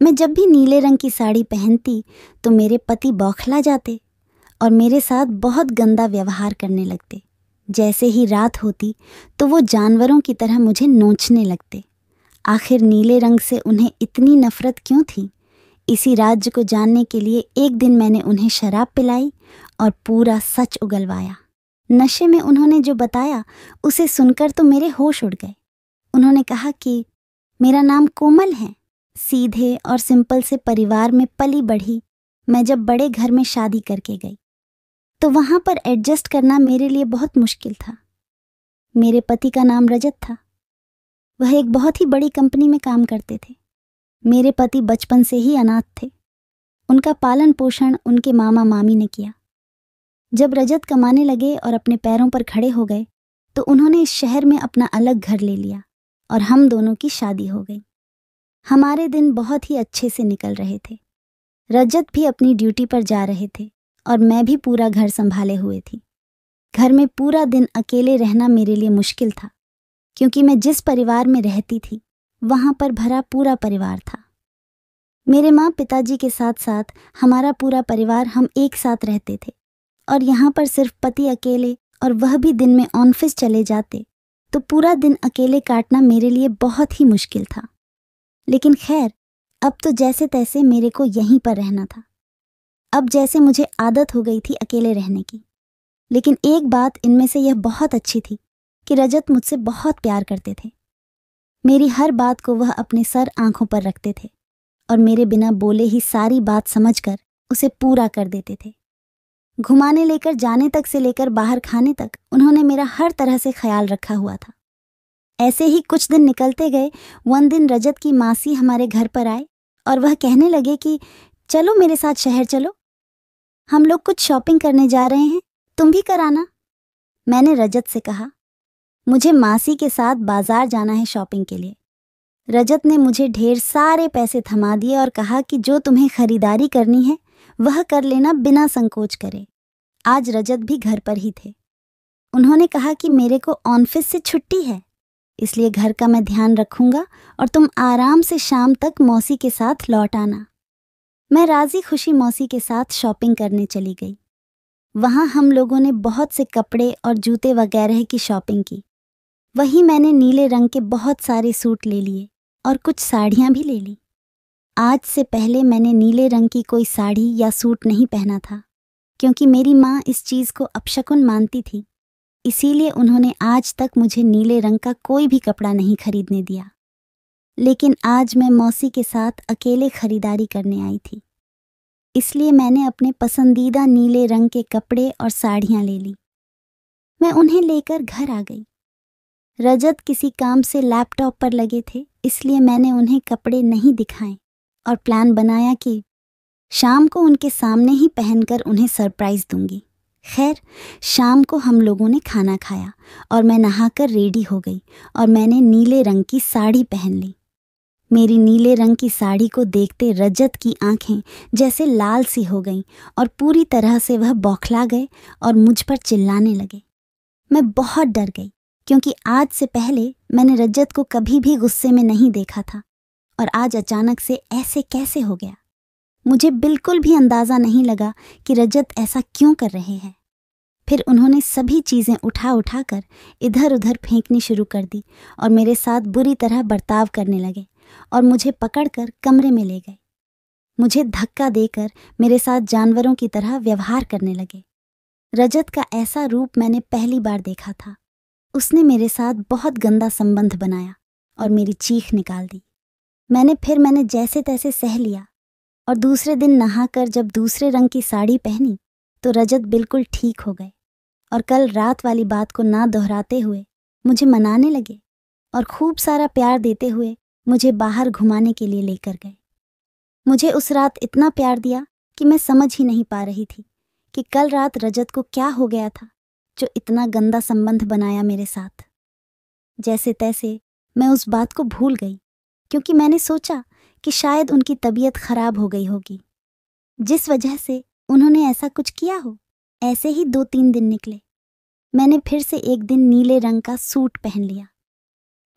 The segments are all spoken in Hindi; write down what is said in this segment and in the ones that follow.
मैं जब भी नीले रंग की साड़ी पहनती तो मेरे पति बौखला जाते और मेरे साथ बहुत गंदा व्यवहार करने लगते। जैसे ही रात होती तो वो जानवरों की तरह मुझे नोचने लगते। आखिर नीले रंग से उन्हें इतनी नफरत क्यों थी? इसी राज्य को जानने के लिए एक दिन मैंने उन्हें शराब पिलाई और पूरा सच उगलवाया। नशे में उन्होंने जो बताया उसे सुनकर तो मेरे होश उड़ गए। उन्होंने कहा कि मेरा नाम कोमल है, सीधे और सिंपल से परिवार में पली बढ़ी मैं जब बड़े घर में शादी करके गई तो वहां पर एडजस्ट करना मेरे लिए बहुत मुश्किल था। मेरे पति का नाम रजत था। वह एक बहुत ही बड़ी कंपनी में काम करते थे। मेरे पति बचपन से ही अनाथ थे। उनका पालन पोषण उनके मामा मामी ने किया। जब रजत कमाने लगे और अपने पैरों पर खड़े हो गए तो उन्होंने इस शहर में अपना अलग घर ले लिया और हम दोनों की शादी हो गई। हमारे दिन बहुत ही अच्छे से निकल रहे थे। रजत भी अपनी ड्यूटी पर जा रहे थे और मैं भी पूरा घर संभाले हुए थी। घर में पूरा दिन अकेले रहना मेरे लिए मुश्किल था, क्योंकि मैं जिस परिवार में रहती थी वहां पर भरा पूरा परिवार था। मेरे माँ पिताजी के साथ साथ हमारा पूरा परिवार हम एक साथ रहते थे और यहाँ पर सिर्फ पति अकेले, और वह भी दिन में ऑफिस चले जाते तो पूरा दिन अकेले काटना मेरे लिए बहुत ही मुश्किल था। लेकिन खैर, अब तो जैसे तैसे मेरे को यहीं पर रहना था। अब जैसे मुझे आदत हो गई थी अकेले रहने की। लेकिन एक बात इनमें से यह बहुत अच्छी थी कि रजत मुझसे बहुत प्यार करते थे। मेरी हर बात को वह अपने सर आंखों पर रखते थे और मेरे बिना बोले ही सारी बात समझकर उसे पूरा कर देते थे। घुमाने लेकर जाने तक से लेकर बाहर खाने तक उन्होंने मेरा हर तरह से ख्याल रखा हुआ था। ऐसे ही कुछ दिन निकलते गए। one दिन रजत की मासी हमारे घर पर आए और वह कहने लगे कि चलो मेरे साथ शहर चलो, हम लोग कुछ शॉपिंग करने जा रहे हैं, तुम भी कराना। मैंने रजत से कहा, मुझे मासी के साथ बाजार जाना है शॉपिंग के लिए। रजत ने मुझे ढेर सारे पैसे थमा दिए और कहा कि जो तुम्हें खरीदारी करनी है वह कर लेना बिना संकोच करे। आज रजत भी घर पर ही थे। उन्होंने कहा कि मेरे को ऑफिस से छुट्टी है, इसलिए घर का मैं ध्यान रखूंगा और तुम आराम से शाम तक मौसी के साथ लौट आना। मैं राजी खुशी मौसी के साथ शॉपिंग करने चली गई। वहां हम लोगों ने बहुत से कपड़े और जूते वगैरह की शॉपिंग की। वहीं मैंने नीले रंग के बहुत सारे सूट ले लिए और कुछ साड़ियां भी ले ली। आज से पहले मैंने नीले रंग की कोई साड़ी या सूट नहीं पहना था, क्योंकि मेरी माँ इस चीज़ को अपशकुन मानती थी। इसीलिए उन्होंने आज तक मुझे नीले रंग का कोई भी कपड़ा नहीं खरीदने दिया। लेकिन आज मैं मौसी के साथ अकेले खरीदारी करने आई थी, इसलिए मैंने अपने पसंदीदा नीले रंग के कपड़े और साड़ियाँ ले ली। मैं उन्हें लेकर घर आ गई। रजत किसी काम से लैपटॉप पर लगे थे, इसलिए मैंने उन्हें कपड़े नहीं दिखाए और प्लान बनाया कि शाम को उनके सामने ही पहनकर उन्हें सरप्राइज दूंगी। खैर, शाम को हम लोगों ने खाना खाया और मैं नहाकर रेडी हो गई और मैंने नीले रंग की साड़ी पहन ली। मेरी नीले रंग की साड़ी को देखते रजत की आंखें जैसे लाल सी हो गईं और पूरी तरह से वह बौखला गए और मुझ पर चिल्लाने लगे। मैं बहुत डर गई, क्योंकि आज से पहले मैंने रजत को कभी भी गुस्से में नहीं देखा था और आज अचानक से ऐसे कैसे हो गया। मुझे बिल्कुल भी अंदाज़ा नहीं लगा कि रजत ऐसा क्यों कर रहे हैं। फिर उन्होंने सभी चीज़ें उठा कर इधर उधर फेंकनी शुरू कर दी और मेरे साथ बुरी तरह बर्ताव करने लगे और मुझे पकड़कर कमरे में ले गए। मुझे धक्का देकर मेरे साथ जानवरों की तरह व्यवहार करने लगे। रजत का ऐसा रूप मैंने पहली बार देखा था। उसने मेरे साथ बहुत गंदा संबंध बनाया और मेरी चीख निकाल दी। मैंने जैसे तैसे सह लिया और दूसरे दिन नहाकर जब दूसरे रंग की साड़ी पहनी तो रजत बिल्कुल ठीक हो गए और कल रात वाली बात को ना दोहराते हुए मुझे मनाने लगे और खूब सारा प्यार देते हुए मुझे बाहर घुमाने के लिए लेकर गए। मुझे उस रात इतना प्यार दिया कि मैं समझ ही नहीं पा रही थी कि कल रात रजत को क्या हो गया था जो इतना गंदा संबंध बनाया मेरे साथ। जैसे तैसे मैं उस बात को भूल गई, क्योंकि मैंने सोचा कि शायद उनकी तबीयत खराब हो गई होगी, जिस वजह से उन्होंने ऐसा कुछ किया हो। ऐसे ही 2-3 दिन निकले। मैंने फिर से एक दिन नीले रंग का सूट पहन लिया।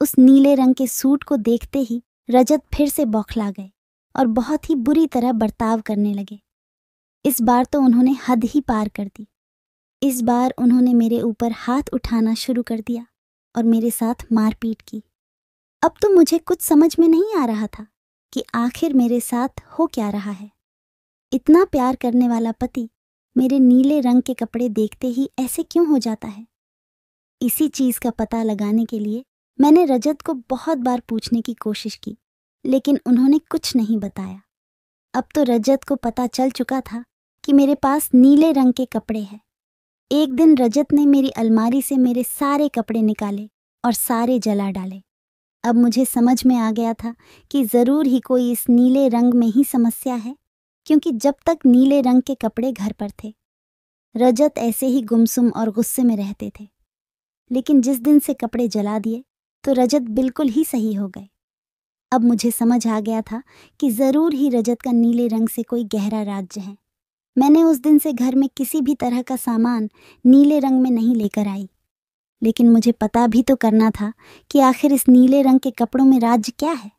उस नीले रंग के सूट को देखते ही रजत फिर से बौखला गए और बहुत ही बुरी तरह बर्ताव करने लगे। इस बार तो उन्होंने हद ही पार कर दी। इस बार उन्होंने मेरे ऊपर हाथ उठाना शुरू कर दिया और मेरे साथ मारपीट की। अब तो मुझे कुछ समझ में नहीं आ रहा था कि आखिर मेरे साथ हो क्या रहा है। इतना प्यार करने वाला पति मेरे नीले रंग के कपड़े देखते ही ऐसे क्यों हो जाता है? इसी चीज का पता लगाने के लिए मैंने रजत को बहुत बार पूछने की कोशिश की, लेकिन उन्होंने कुछ नहीं बताया। अब तो रजत को पता चल चुका था कि मेरे पास नीले रंग के कपड़े हैं। एक दिन रजत ने मेरी अलमारी से मेरे सारे कपड़े निकाले और सारे जला डाले। अब मुझे समझ में आ गया था कि जरूर ही कोई इस नीले रंग में ही समस्या है, क्योंकि जब तक नीले रंग के कपड़े घर पर थे रजत ऐसे ही गुमसुम और गुस्से में रहते थे। लेकिन जिस दिन से कपड़े जला दिए तो रजत बिल्कुल ही सही हो गए। अब मुझे समझ आ गया था कि जरूर ही रजत का नीले रंग से कोई गहरा राज्य है। मैंने उस दिन से घर में किसी भी तरह का सामान नीले रंग में नहीं लेकर आई, लेकिन मुझे पता भी तो करना था कि आखिर इस नीले रंग के कपड़ों में राज्य क्या है।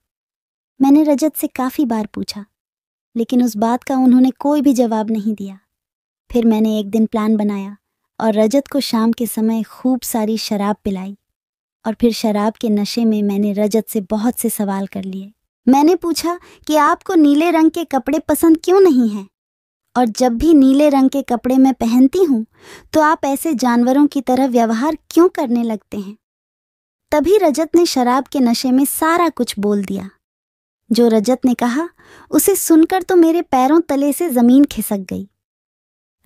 मैंने रजत से काफी बार पूछा, लेकिन उस बात का उन्होंने कोई भी जवाब नहीं दिया। फिर मैंने एक दिन प्लान बनाया और रजत को शाम के समय खूब सारी शराब पिलाई और फिर शराब के नशे में मैंने रजत से बहुत से सवाल कर लिए। मैंने पूछा कि आपको नीले रंग के कपड़े पसंद क्यों नहीं हैं? और जब भी नीले रंग के कपड़े मैं पहनती हूँ तो आप ऐसे जानवरों की तरह व्यवहार क्यों करने लगते हैं? तभी रजत ने शराब के नशे में सारा कुछ बोल दिया। जो रजत ने कहा उसे सुनकर तो मेरे पैरों तले से जमीन खिसक गई।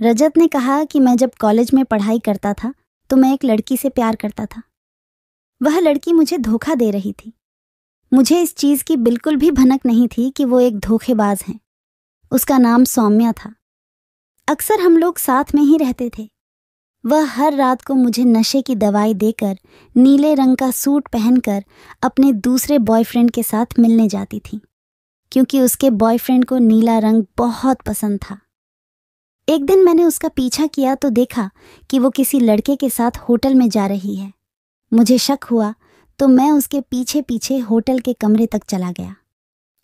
रजत ने कहा कि मैं जब कॉलेज में पढ़ाई करता था तो मैं एक लड़की से प्यार करता था। वह लड़की मुझे धोखा दे रही थी। मुझे इस चीज की बिल्कुल भी भनक नहीं थी कि वो एक धोखेबाज है। उसका नाम सौम्या था। अक्सर हम लोग साथ में ही रहते थे। वह हर रात को मुझे नशे की दवाई देकर नीले रंग का सूट पहनकर अपने दूसरे बॉयफ्रेंड के साथ मिलने जाती थी, क्योंकि उसके बॉयफ्रेंड को नीला रंग बहुत पसंद था। एक दिन मैंने उसका पीछा किया तो देखा कि वो किसी लड़के के साथ होटल में जा रही है। मुझे शक हुआ तो मैं उसके पीछे पीछे होटल के कमरे तक चला गया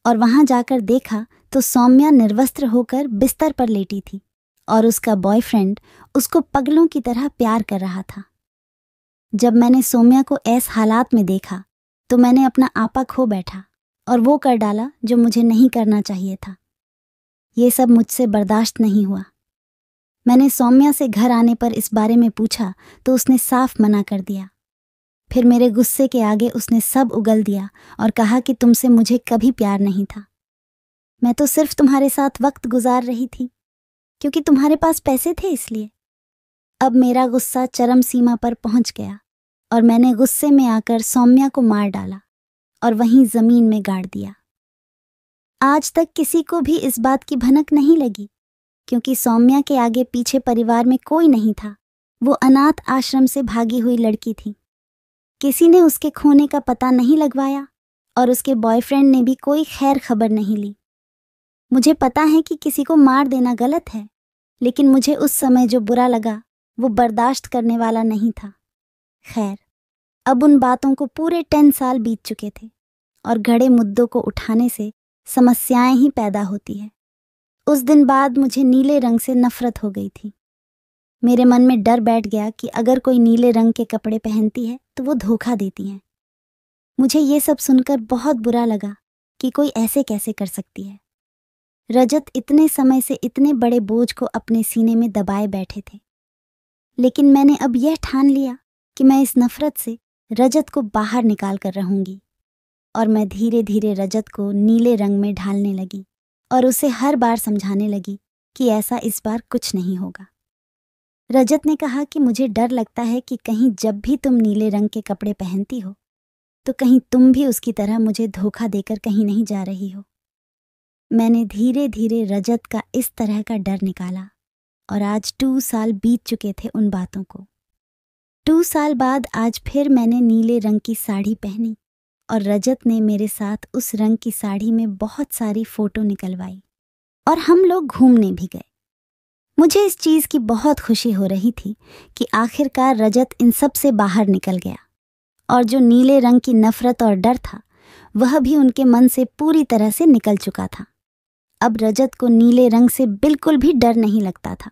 और वहां जाकर देखा तो सौम्या निर्वस्त्र होकर बिस्तर पर लेटी थी और उसका बॉयफ्रेंड उसको पगलों की तरह प्यार कर रहा था। जब मैंने सौम्या को ऐसे हालात में देखा तो मैंने अपना आपा खो बैठा और वो कर डाला जो मुझे नहीं करना चाहिए था। ये सब मुझसे बर्दाश्त नहीं हुआ। मैंने सौम्या से घर आने पर इस बारे में पूछा तो उसने साफ मना कर दिया। फिर मेरे गुस्से के आगे उसने सब उगल दिया और कहा कि तुमसे मुझे कभी प्यार नहीं था। मैं तो सिर्फ तुम्हारे साथ वक्त गुजार रही थी क्योंकि तुम्हारे पास पैसे थे इसलिए। अब मेरा गुस्सा चरम सीमा पर पहुंच गया और मैंने गुस्से में आकर सौम्या को मार डाला और वहीं जमीन में गाड़ दिया। आज तक किसी को भी इस बात की भनक नहीं लगी, क्योंकि सौम्या के आगे पीछे परिवार में कोई नहीं था। वो अनाथ आश्रम से भागी हुई लड़की थी। किसी ने उसके खोने का पता नहीं लगवाया और उसके बॉयफ्रेंड ने भी कोई खैर खबर नहीं ली। मुझे पता है कि किसी को मार देना गलत है, लेकिन मुझे उस समय जो बुरा लगा वो बर्दाश्त करने वाला नहीं था। खैर, अब उन बातों को पूरे 10 साल बीत चुके थे और घड़े मुद्दों को उठाने से समस्याएं ही पैदा होती है। उस दिन बाद मुझे नीले रंग से नफरत हो गई थी। मेरे मन में डर बैठ गया कि अगर कोई नीले रंग के कपड़े पहनती है तो वो धोखा देती हैं। मुझे ये सब सुनकर बहुत बुरा लगा कि कोई ऐसे कैसे कर सकती है। रजत इतने समय से इतने बड़े बोझ को अपने सीने में दबाए बैठे थे, लेकिन मैंने अब यह ठान लिया कि मैं इस नफरत से रजत को बाहर निकाल कर रहूंगी। और मैं धीरे धीरे रजत को नीले रंग में ढालने लगी और उसे हर बार समझाने लगी कि ऐसा इस बार कुछ नहीं होगा। रजत ने कहा कि मुझे डर लगता है कि कहीं जब भी तुम नीले रंग के कपड़े पहनती हो तो कहीं तुम भी उसकी तरह मुझे धोखा देकर कहीं नहीं जा रही हो। मैंने धीरे धीरे रजत का इस तरह का डर निकाला और आज 2 साल बीत चुके थे उन बातों को। 2 साल बाद आज फिर मैंने नीले रंग की साड़ी पहनी और रजत ने मेरे साथ उस रंग की साड़ी में बहुत सारी फोटो निकलवाई और हम लोग घूमने भी गए। मुझे इस चीज की बहुत खुशी हो रही थी कि आखिरकार रजत इन सब से बाहर निकल गया और जो नीले रंग की नफरत और डर था वह भी उनके मन से पूरी तरह से निकल चुका था। अब रजत को नीले रंग से बिल्कुल भी डर नहीं लगता था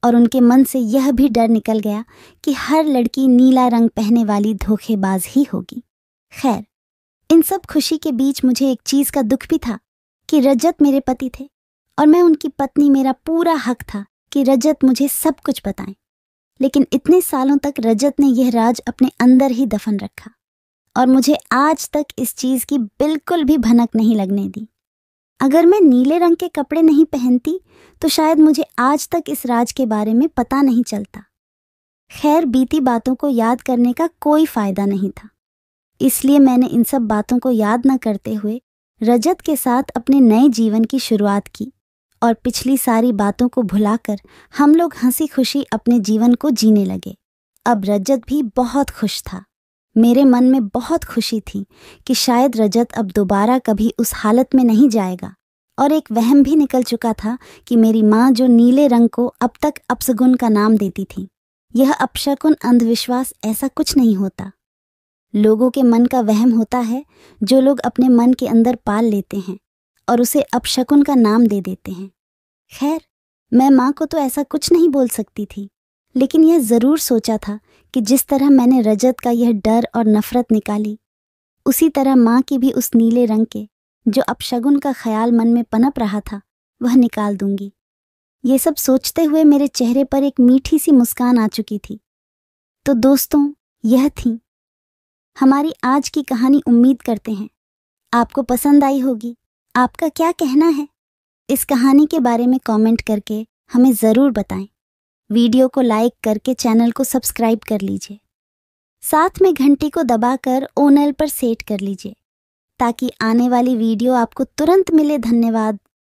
और उनके मन से यह भी डर निकल गया कि हर लड़की नीला रंग पहनने वाली धोखेबाज ही होगी। खैर, इन सब खुशी के बीच मुझे एक चीज का दुख भी था कि रजत मेरे पति थे और मैं उनकी पत्नी। मेरा पूरा हक था कि रजत मुझे सब कुछ बताएं, लेकिन इतने सालों तक रजत ने यह राज अपने अंदर ही दफन रखा और मुझे आज तक इस चीज की बिल्कुल भी भनक नहीं लगने दी। अगर मैं नीले रंग के कपड़े नहीं पहनती तो शायद मुझे आज तक इस राज के बारे में पता नहीं चलता। खैर, बीती बातों को याद करने का कोई फायदा नहीं था, इसलिए मैंने इन सब बातों को याद न करते हुए रजत के साथ अपने नए जीवन की शुरुआत की और पिछली सारी बातों को भुलाकर हम लोग हंसी खुशी अपने जीवन को जीने लगे। अब रजत भी बहुत खुश था। मेरे मन में बहुत खुशी थी कि शायद रजत अब दोबारा कभी उस हालत में नहीं जाएगा, और एक वहम भी निकल चुका था कि मेरी माँ जो नीले रंग को अब तक अपशगुन का नाम देती थी, यह अपशकुन अंधविश्वास ऐसा कुछ नहीं होता। लोगों के मन का वहम होता है जो लोग अपने मन के अंदर पाल लेते हैं और उसे अपशकुन का नाम दे देते हैं। खैर, मैं माँ को तो ऐसा कुछ नहीं बोल सकती थी, लेकिन यह ज़रूर सोचा था कि जिस तरह मैंने रजत का यह डर और नफरत निकाली, उसी तरह माँ की भी उस नीले रंग के जो अपशगुन का ख्याल मन में पनप रहा था वह निकाल दूंगी। ये सब सोचते हुए मेरे चेहरे पर एक मीठी सी मुस्कान आ चुकी थी। तो दोस्तों, यह थी हमारी आज की कहानी। उम्मीद करते हैं आपको पसंद आई होगी। आपका क्या कहना है इस कहानी के बारे में कमेंट करके हमें ज़रूर बताएं। वीडियो को लाइक करके चैनल को सब्सक्राइब कर लीजिए। साथ में घंटी को दबाकर ऑल पर सेट कर लीजिए ताकि आने वाली वीडियो आपको तुरंत मिले। धन्यवाद।